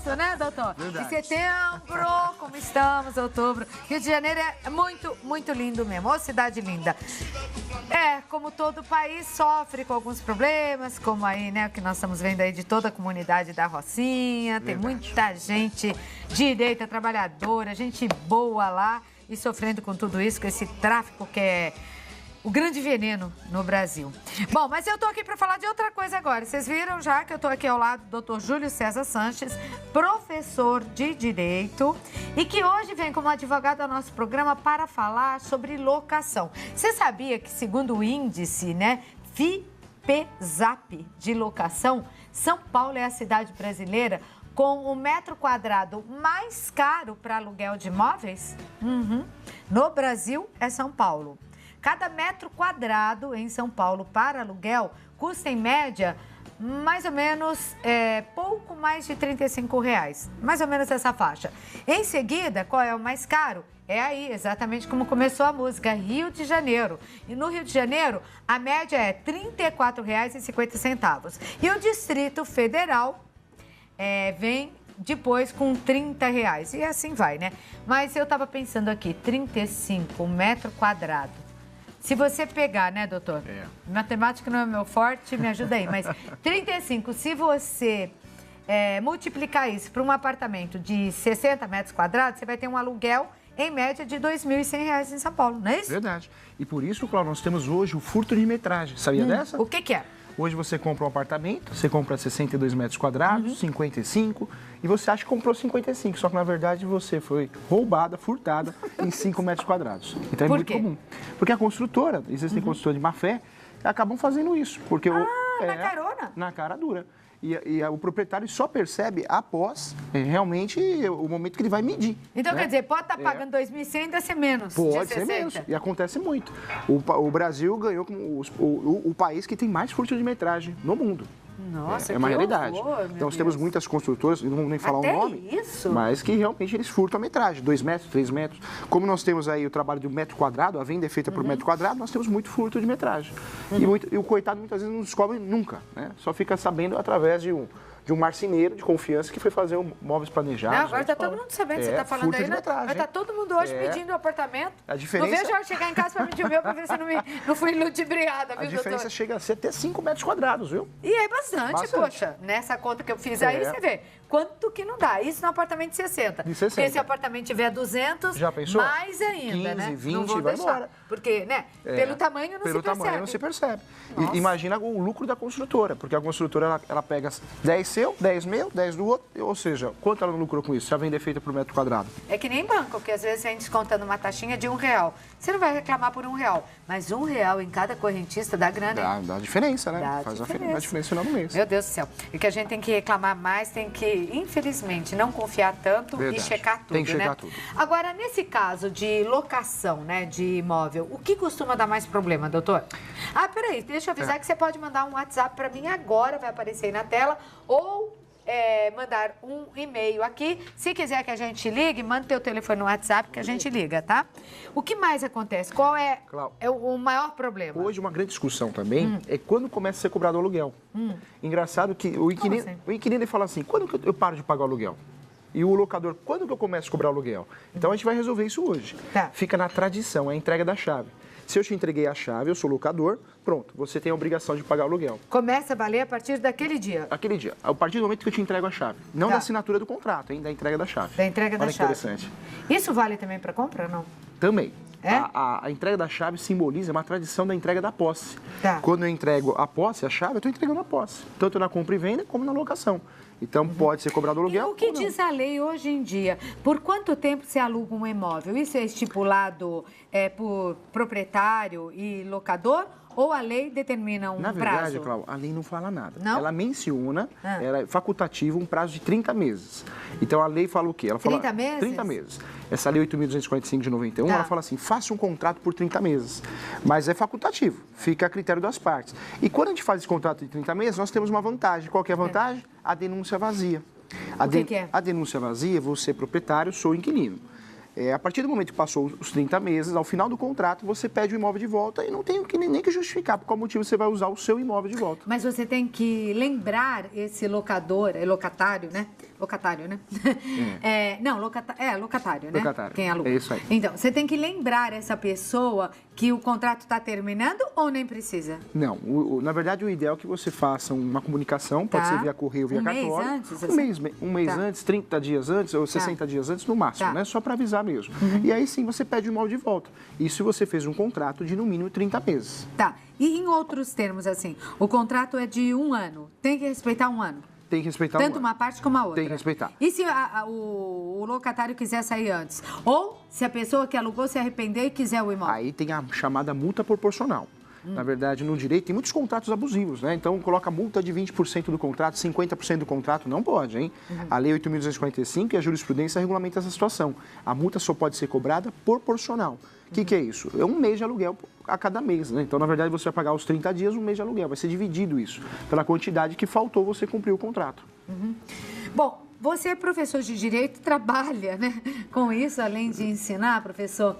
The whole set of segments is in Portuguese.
agosto, né, doutor? Verdade. De setembro, como estamos, outubro. Rio de Janeiro é muito, muito lindo mesmo. Ô, cidade linda. É, como todo país, sofre com alguns problemas, como aí, né, o que nós estamos vendo aí de toda a comunidade da Rocinha. Tem muita gente direita, trabalhadora, gente boa lá e sofrendo com tudo isso, com esse tráfico que é o grande veneno no Brasil. Bom, mas eu tô aqui para falar de outra coisa agora. Vocês viram já que eu tô aqui ao lado do Dr. Júlio César Sanches, professor de Direito, e que hoje vem como advogado ao nosso programa para falar sobre locação. Você sabia que, segundo o índice, né, FIPEZAP de locação, São Paulo é a cidade brasileira com o metro quadrado mais caro para aluguel de imóveis? No Brasil, é São Paulo. Cada metro quadrado em São Paulo para aluguel custa, em média, mais ou menos, pouco mais de R$35. Mais ou menos essa faixa. Em seguida, qual é o mais caro? É aí, exatamente como começou a música, Rio de Janeiro. E no Rio de Janeiro, a média é R$34,50. E o Distrito Federal vem depois com R$30. E assim vai, né? Mas eu estava pensando aqui, 35 metro quadrado. Se você pegar, né, doutor? Matemática não é meu forte, me ajuda aí. Mas 35, se você multiplicar isso para um apartamento de 60 metros quadrados, você vai ter um aluguel, em média, de R$2.100 em São Paulo, não é isso? Verdade. E por isso, Cláudio, nós temos hoje o furto de metragem. Sabia dessa? O que é? Hoje você compra um apartamento, você compra 62 metros quadrados, 55, e você acha que comprou 55, só que na verdade você foi roubada, furtada em 5 metros quadrados. Então é muito comum. Porque a construtora, existem construtoras de má fé, acabam fazendo isso. Porque na carona? Na cara dura. E o proprietário só percebe após realmente o momento que ele vai medir. Então, quer dizer, pode estar pagando 2.100 e ainda ser menos. Pode ser menos. E acontece muito. O Brasil ganhou como o país que tem mais furto de metragem no mundo. Nossa, é uma que realidade. horror, Então, nós temos muitas construtoras, não vou nem falar o nome, isso? mas que realmente eles furtam a metragem, 2 metros, 3 metros. Como nós temos aí o trabalho de 1 metro quadrado, a venda é feita por metro quadrado, nós temos muito furto de metragem. E o coitado muitas vezes não descobre nunca, né? Só fica sabendo através de um marceneiro de confiança que foi fazer móveis planejados. Não, agora está todo mundo sabendo, você está falando aí, né? Mas está todo mundo hoje pedindo o apartamento. A diferença... Não vejo a hora de chegar em casa para pedir o meu, para ver se eu não fui ludibriada, viu, doutor? A diferença chega a ser até 5 metros quadrados, viu? E é bastante, poxa. Nessa conta que eu fiz aí, você vê quanto que não dá. Isso no apartamento de 60. De 60. Porque se o apartamento tiver 200, já pensou? mais ainda, 15, né? 20, não vou vai deixar. embora. Porque, né, pelo tamanho não se percebe. Pelo tamanho não se percebe. E imagina o lucro da construtora, porque a construtora, ela pega 10 seu, 10 meu, 10 do outro, ou seja, quanto ela não lucrou com isso? Já vende feita por metro quadrado. É que nem banco, porque às vezes a gente descontando uma taxinha de R$1. Você não vai reclamar por R$1, mas R$1 em cada correntista dá grana. Dá diferença, né? Faz a diferença no final do mês. Meu Deus do céu. E que a gente tem que reclamar mais, tem que, infelizmente, não confiar tanto e checar tudo, tem que checar né? tudo. Agora, nesse caso de locação, né, de imóvel, o que costuma dar mais problema, doutor? Ah, peraí, deixa eu avisar que você pode mandar um WhatsApp para mim agora, vai aparecer aí na tela, ou mandar um e-mail aqui. Se quiser que a gente ligue, manda teu telefone no WhatsApp que a gente liga, tá? O que mais acontece? Qual é o maior problema? Hoje, uma grande discussão também é quando começa a ser cobrado o aluguel. Engraçado que o inquilino ele fala assim, quando que eu paro de pagar o aluguel? E o locador, quando que eu começo a cobrar o aluguel? Então, a gente vai resolver isso hoje. Fica na tradição, é a entrega da chave. Se eu te entreguei a chave, eu sou locador, pronto, você tem a obrigação de pagar o aluguel. Começa a valer a partir daquele dia? Aquele dia, a partir do momento que eu te entrego a chave. Não da assinatura do contrato, hein, da entrega da chave. Da entrega da chave. Interessante. Isso vale também para compra ou não? Também. É? A entrega da chave simboliza uma tradição da entrega da posse. Quando eu entrego a posse, a chave, eu estou entregando a posse. Tanto na compra e venda, como na locação. Então, pode ser cobrado aluguel. E o que diz a lei hoje em dia? Por quanto tempo se aluga um imóvel? Isso é estipulado por proprietário e locador? Ou a lei determina um prazo? Na verdade, Cláudia, a lei não fala nada. Não? Ela menciona, ela é facultativa, um prazo de 30 meses. Então, a lei fala o quê? Ela fala 30 meses? 30 meses. Essa lei 8.245 de 91, ela fala assim, faça um contrato por 30 meses. Mas é facultativo, fica a critério das partes. E quando a gente faz esse contrato de 30 meses, nós temos uma vantagem. Qual que é a vantagem? A denúncia vazia. O que é? A denúncia vazia, você é proprietário, sou inquilino. A partir do momento que passou os 30 meses, ao final do contrato, você pede o imóvel de volta e não tem nem que justificar por qual motivo você vai usar o seu imóvel de volta. Mas você tem que lembrar esse locatário, né? Locatário, né? Locatário, né? Locatário. Quem aluga. É isso aí. Então, você tem que lembrar essa pessoa que o contrato está terminando ou nem precisa? Não. Na verdade, o ideal é que você faça uma comunicação, pode ser via correio ou via cartório. Um mês antes? Um mês antes, 30 dias antes ou 60 dias antes no máximo, né? Só para avisar mesmo. E aí sim você pede o imóvel de volta. Isso se você fez um contrato de no mínimo 30 meses. Tá. E em outros termos, assim, o contrato é de 1 ano. Tem que respeitar 1 ano? Tem que respeitar tanto uma parte como a outra. Tem que respeitar. E se o locatário quiser sair antes? Ou se a pessoa que alugou se arrepender e quiser o imóvel? Aí tem a chamada multa proporcional. Na verdade, no direito, tem muitos contratos abusivos, né? Então, coloca multa de 20% do contrato, 50% do contrato, não pode, hein? A Lei 8.245 e a jurisprudência regulamenta essa situação. A multa só pode ser cobrada proporcional. O que é isso? É 1 mês de aluguel a cada mês, né? Então, na verdade, você vai pagar os 30 dias, 1 mês de aluguel. Vai ser dividido isso, pela quantidade que faltou você cumprir o contrato. Bom, você é professor de direito, trabalha, né, com isso, além de ensinar, professor.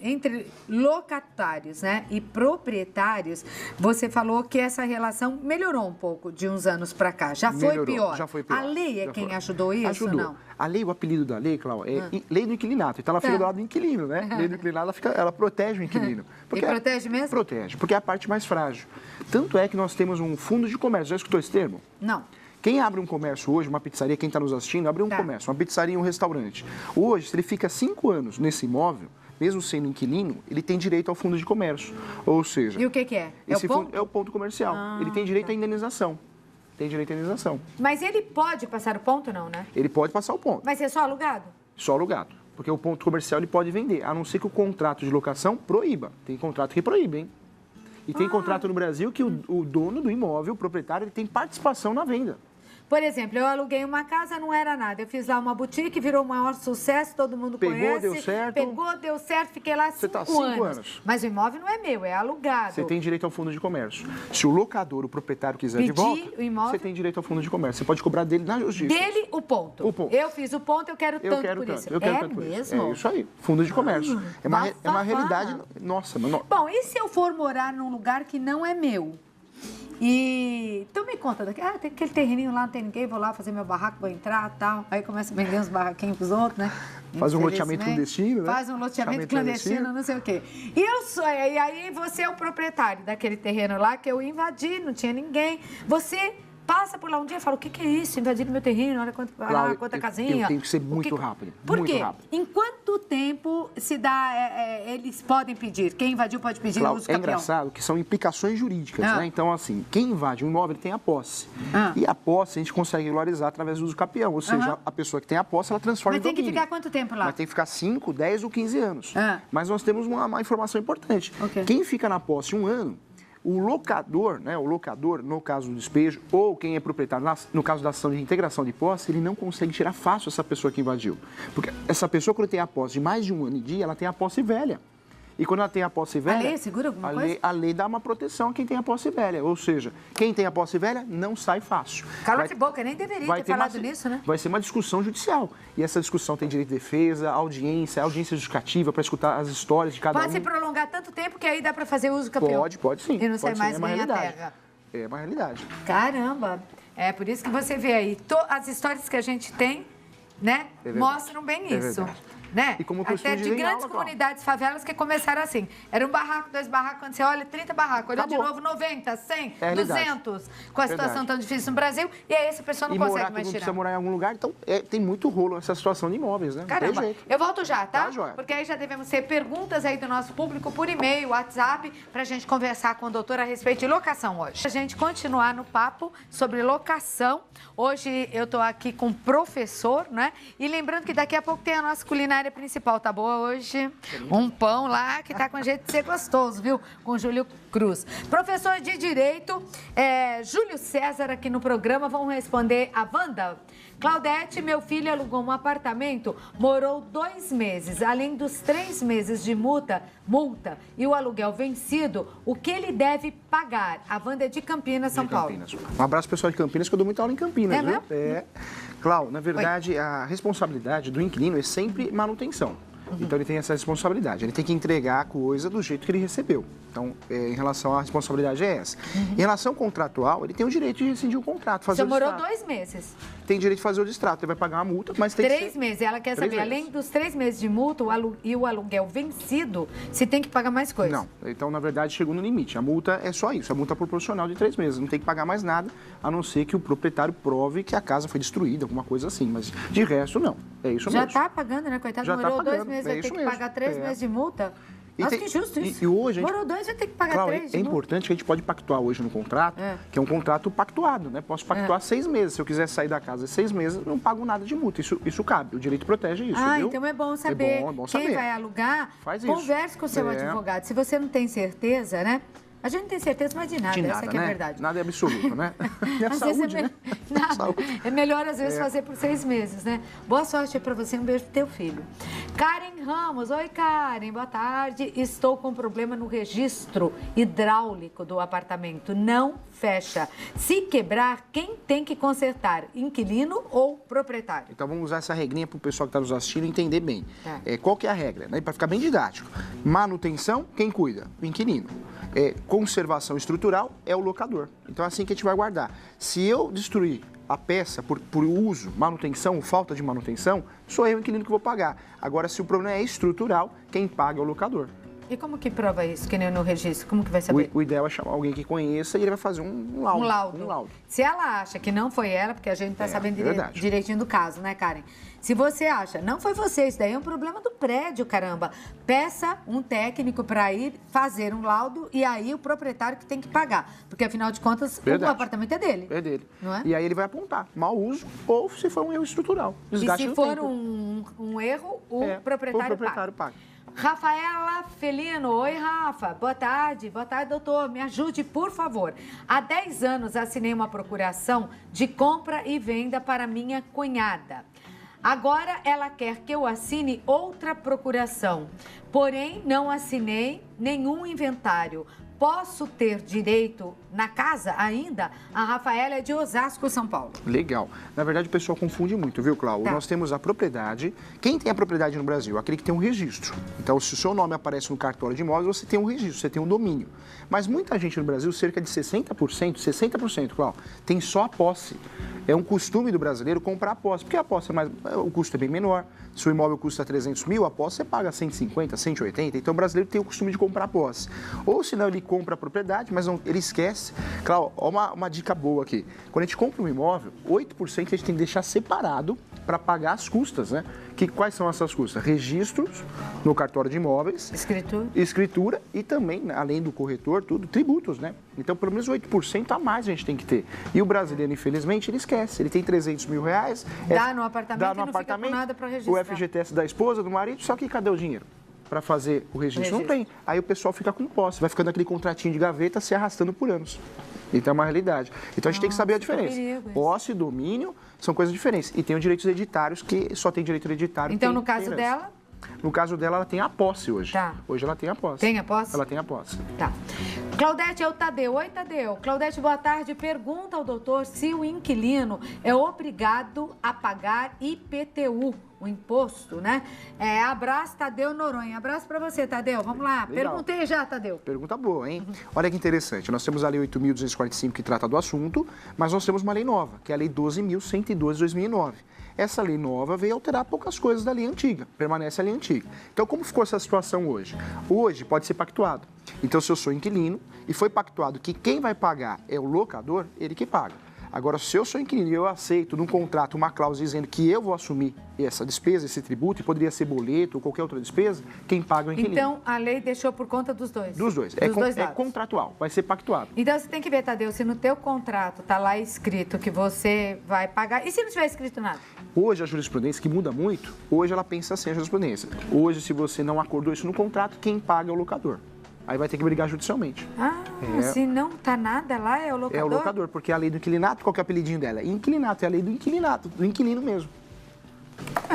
Entre locatários, né, e proprietários, você falou que essa relação melhorou um pouco de uns anos para cá. Já foi pior? Já foi pior. A lei é quem ajudou isso? Ajudou. Não? A lei, o apelido da lei, Cláudia, é lei do inquilinato. Então, ela fica do lado do inquilino, né? Lei do inquilinato, ela protege o inquilino. E protege mesmo? Protege, porque é a parte mais frágil. Tanto é que nós temos um fundo de comércio. Já escutou esse termo? Não. Quem abre um comércio hoje, uma pizzaria, quem está nos assistindo, abre um comércio, uma pizzaria e um restaurante. Hoje, se ele fica 5 anos nesse imóvel, mesmo sendo inquilino, ele tem direito ao fundo de comércio. Ou seja... E o que é? Esse fundo é o ponto comercial. Ele tem direito à indenização. Tem direito à indenização. Mas ele pode passar o ponto, não, né? Ele pode passar o ponto. Vai ser só alugado? Só alugado. Porque o ponto comercial ele pode vender, a não ser que o contrato de locação proíba. Tem contrato que proíbe, hein? E tem contrato no Brasil que o dono do imóvel, o proprietário, ele tem participação na venda. Por exemplo, eu aluguei uma casa, não era nada. Eu fiz lá uma boutique, virou o maior sucesso, todo mundo conhece. Deu certo. Pegou, deu certo, fiquei lá 5 anos. Mas o imóvel não é meu, é alugado. Você tem direito ao fundo de comércio. Se o locador, o proprietário quiser de volta, o imóvel, você tem direito ao fundo de comércio. Você pode cobrar dele na justiça. Dele o ponto. Eu fiz o ponto, eu quero tanto por isso. Eu quero tanto por isso. É isso aí, fundo de comércio. É uma realidade... Nossa, mano. Bom, e se eu for morar num lugar que não é meu? Então me conta, tem aquele terreninho lá, não tem ninguém, vou lá fazer meu barraco, vou entrar e tal. Aí começa a vender uns barraquinhos pros outros, né? Faz um loteamento clandestino, né? Faz um loteamento clandestino, não sei o quê. E aí você é o proprietário daquele terreno lá que eu invadi, não tinha ninguém. Você passa por lá um dia e fala, o que é isso? Invadiram meu terreno, olha quanta casinha. Eu tenho que ser muito rápido. Por quê? Rápido. Em quanto tempo se dá, eles podem pedir? Quem invadiu pode pedir o uso capião? É engraçado que são implicações jurídicas, né? Então, assim, quem invade um imóvel, ele tem a posse. E a posse a gente consegue regularizar através do uso capião. Ou seja, a pessoa que tem a posse, ela transforma em domínio. Mas tem que ficar quanto tempo lá? Mas tem que ficar 5, 10 ou 15 anos. Mas nós temos uma informação importante. Quem fica na posse 1 ano, o locador, né, no caso do despejo, ou quem é proprietário, no caso da ação de integração de posse, ele não consegue tirar fácil essa pessoa que invadiu. Porque essa pessoa, quando tem a posse de mais de 1 ano e dia, ela tem a posse velha. E quando ela tem a posse velha... A lei segura alguma coisa? A lei dá uma proteção a quem tem a posse velha. Ou seja, quem tem a posse velha não sai fácil. Cala de boca, nem deveria ter falado nisso, né? Vai ser uma discussão judicial. E essa discussão tem direito de defesa, audiência justificativa para escutar as histórias de cada um. Pode se prolongar tanto tempo que aí dá para fazer uso capião? Pode sim. E não sai mais nem a terra. É uma realidade. Caramba! É por isso que você vê aí, as histórias que a gente tem, né, mostram bem isso. Né? E como até de grandes comunidades, favelas que começaram assim. Era 1 barraco, 2 barracos, quando você olha, 30 barracos. Olhou de novo, 90, 100, 200. Com a situação tão difícil no Brasil. E aí essa pessoa não consegue mais tirar. Precisa morar em algum lugar, então tem muito rolo essa situação de imóveis, né? Caramba, tem jeito. Eu volto já, tá? Joia. Porque aí já devemos ter perguntas aí do nosso público por e-mail, WhatsApp, pra gente conversar com o doutor a respeito de locação hoje. A gente continuar no papo sobre locação. Hoje eu tô aqui com o professor, né? E lembrando que daqui a pouco tem a nossa culinária principal, tá boa hoje? Um pão lá que tá com jeito de ser gostoso, viu? Com o Júlio Cruz. Professor de Direito, Júlio César aqui no programa. Vamos responder a Wanda. Claudete, meu filho alugou um apartamento, morou 2 meses. Além dos 3 meses de multa e o aluguel vencido, o que ele deve pagar? A Wanda é de Campinas, São Paulo. Um abraço, pessoal de Campinas, que eu dou muita aula em Campinas, viu? Mesmo? Clau, na verdade, a responsabilidade do inquilino é sempre manutenção. Então, ele tem essa responsabilidade. Ele tem que entregar a coisa do jeito que ele recebeu. Então, em relação à responsabilidade é essa. Em relação ao contratual, ele tem o direito de rescindir o contrato, fazer o distrato. Você morou 2 meses. Tem direito de fazer o distrato. Ele vai pagar uma multa, mas tem 3 meses. Ela quer saber, além dos 3 meses de multa e o aluguel vencido, se tem que pagar mais coisa. Não. Então, na verdade, chegou no limite. A multa é só isso. A multa proporcional de 3 meses. Não tem que pagar mais nada, a não ser que o proprietário prove que a casa foi destruída, alguma coisa assim. Mas, de resto, não. É isso mesmo. Já está pagando, né, coitado? Já morou tá pagando. 2 meses, vai ter que pagar 3 meses de multa. Nossa, que justo isso. E hoje morou 2, vai ter que pagar Cláudia, 3. É importante que a gente pode pactuar hoje no contrato, que é um contrato pactuado, né? Posso pactuar 6 meses. Se eu quiser sair da casa 6 meses, eu não pago nada de multa. Isso cabe. O direito protege isso, viu? Então é bom saber. É bom saber. Quem vai alugar, converse com o seu advogado. Se você não tem certeza, né? A gente não tem certeza mais de nada, essa que é a verdade. Nada é absoluto, né? E a saúde, né? É melhor, às vezes, fazer por 6 meses, né? Boa sorte para você, um beijo pro teu filho. Karen Ramos. Oi, Karen, boa tarde. Estou com problema no registro hidráulico do apartamento. Não fecha. Se quebrar, quem tem que consertar? Inquilino ou proprietário? Então, vamos usar essa regrinha para o pessoal que está nos assistindo entender bem. Qual que é a regra? Né? Para ficar bem didático. Manutenção, quem cuida? O inquilino. Conservação estrutural é o locador. Então é assim que a gente vai guardar. Se eu destruir a peça por uso, manutenção, falta de manutenção, sou eu o inquilino que vou pagar. Agora, se o problema é estrutural, quem paga é o locador. E como que prova isso, que nem no registro? Como que vai saber? O ideal é chamar alguém que conheça e ele vai fazer um laudo. Se ela acha que não foi ela, porque a gente está sabendo direitinho do caso, né, Karen? Se você acha, não foi você, isso daí é um problema do prédio, caramba. Peça um técnico para ir fazer um laudo e aí o proprietário que tem que pagar. Porque, afinal de contas, o apartamento é dele. É dele. Não é? E aí ele vai apontar mau uso ou se for um erro estrutural. Desgaste e se for um erro, o proprietário paga. Rafaela Felino. Oi, Rafa. Boa tarde, doutor. Me ajude, por favor. Há 10 anos assinei uma procuração de compra e venda para minha cunhada. Agora ela quer que eu assine outra procuração, porém não assinei nenhum inventário. Posso ter direito na casa ainda? A Rafaela é de Osasco, São Paulo. Legal. Na verdade, o pessoal confunde muito, viu, Cláudio? Nós temos a propriedade. Quem tem a propriedade no Brasil? Aquele que tem um registro. Então, se o seu nome aparece no cartório de imóveis, você tem um registro, você tem um domínio. Mas muita gente no Brasil, cerca de 60%, Cláudio, tem só a posse. É um costume do brasileiro comprar a posse, porque a posse o custo é bem menor. Se o imóvel custa 300 mil, a posse você paga 150, 180. Então, o brasileiro tem o costume de comprar a posse. Ou, senão, ele compra a propriedade, mas ele esquece. Claro, uma dica boa aqui. Quando a gente compra um imóvel, 8% a gente tem que deixar separado para pagar as custas, né? Quais são essas custas? Registros no cartório de imóveis. Escritura e também, além do corretor, tributos, né? Então, pelo menos 8% a mais a gente tem que ter. E o brasileiro, infelizmente, ele esquece. Ele tem 300 mil reais. Dá no apartamento e não fica com nada para registrar. O FGTS da esposa, do marido, só que cadê o dinheiro? Para fazer o registro? Não tem. Aí o pessoal fica com posse, vai ficando aquele contratinho de gaveta se arrastando por anos. Então é uma realidade. Então a gente tem que saber a diferença. Posse e domínio são coisas diferentes. E tem os direitos hereditários, que só tem direito hereditário. Então, no caso dela? No caso dela, ela tem a posse hoje. Tá. Hoje ela tem a posse. Tem a posse? Ela tem a posse. Tá. Claudete, é o Tadeu. Oi, Tadeu. Claudete, boa tarde. Pergunta ao doutor se o inquilino é obrigado a pagar IPTU, o imposto, né? Abraço, Tadeu Noronha. Abraço pra você, Tadeu. Vamos lá. Legal. Perguntei já, Tadeu. Pergunta boa, hein? Olha que interessante. Nós temos a Lei 8.245 que trata do assunto, mas nós temos uma lei nova, que é a Lei 12.102 de 2009. Essa lei nova veio alterar poucas coisas da lei antiga, permanece a lei antiga. Então, como ficou essa situação hoje? Hoje pode ser pactuado. Então, se eu sou inquilino e foi pactuado que quem vai pagar é o locador, ele que paga. Agora, se eu sou inquilino e eu aceito num contrato uma cláusula dizendo que eu vou assumir essa despesa, esse tributo, e poderia ser boleto ou qualquer outra despesa, quem paga é o inquilino. Então, a lei deixou por conta dos dois? Dos dois. É contratual, vai ser pactuado. Então, você tem que ver, Tadeu, se no teu contrato está lá escrito que você vai pagar, e se não tiver escrito nada? Hoje, a jurisprudência, que muda muito, hoje ela pensa assim, a jurisprudência. Hoje, se você não acordou isso no contrato, quem paga é o locador. Aí vai ter que brigar judicialmente. Se não tá nada lá, é o locador? É o locador, porque a lei do inquilinato, qual que é o apelidinho dela? Inquilinato, é a lei do inquilinato, do inquilino mesmo.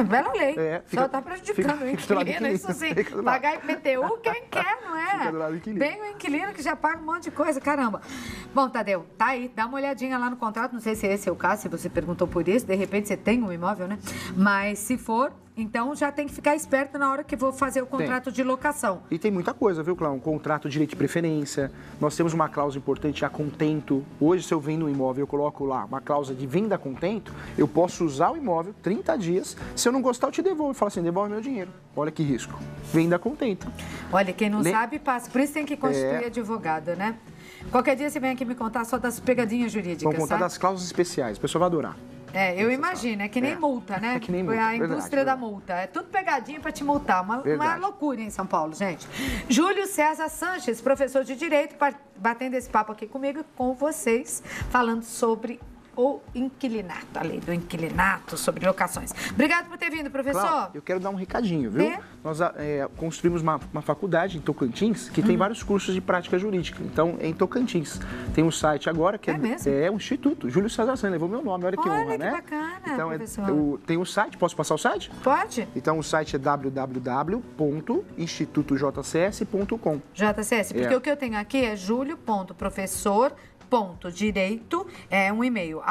Bela lei. Fica, só tá prejudicando o inquilino, isso sim. Pagar IPTU quem quer, não é? Fica do lado do inquilino. Bem o inquilino que já paga um monte de coisa, caramba. Bom, Tadeu, tá aí, dá uma olhadinha lá no contrato, não sei se esse é o caso, se você perguntou por isso, de repente você tem um imóvel, né? Mas se for, então já tem que ficar esperto na hora que vou fazer o contrato de locação. E tem muita coisa, viu, Cláudio? Um contrato de direito de preferência, nós temos uma cláusula importante a contento. Hoje, se eu vendo um imóvel, eu coloco lá uma cláusula de venda a contento, eu posso usar o imóvel 30 dias, se eu não gostar, eu te devolvo. Eu falo assim, devolve meu dinheiro. Olha que risco. Venda a contento. Olha, quem não sabe, passa. Por isso tem que constituir advogado, né? Qualquer dia você vem aqui me contar só das pegadinhas jurídicas, vamos contar das cláusulas especiais, o pessoal vai adorar. Eu imagino, é que nem multa, né? É que nem multa, a indústria da multa. É tudo pegadinha para te multar. Uma loucura em São Paulo, gente. Júlio César Sanches, professor de Direito, batendo esse papo aqui comigo, com vocês, falando sobre o inquilinato, a lei do inquilinato, sobre locações. Obrigado por ter vindo, professor. Claro, eu quero dar um recadinho, viu? Nós construímos uma faculdade em Tocantins que tem vários cursos de prática jurídica. Então, é em Tocantins. Tem um site agora que é um instituto. Júlio César Sanches, levou meu nome, olha que honra, né? Olha que bacana, então, professor. Tem um site, posso passar o site? Pode. Então, o site é www.institutojcs.com. JCS, porque o que eu tenho aqui é julio.professor.direito, é um e-mail,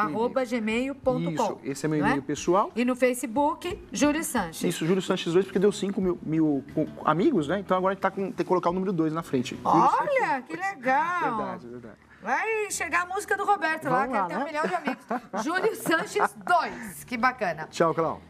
@gmail.com. Isso, esse é meu e-mail pessoal. E no Facebook, Júlio Sanches. Isso, Júlio Sanches 2, porque deu 5 mil amigos, né? Então agora a gente tem que colocar o número 2 na frente. Olha, que legal. Verdade. Vai chegar a música do Roberto lá, que tem 1 milhão de amigos. Júlio Sanches 2, que bacana. Tchau, Cláudio.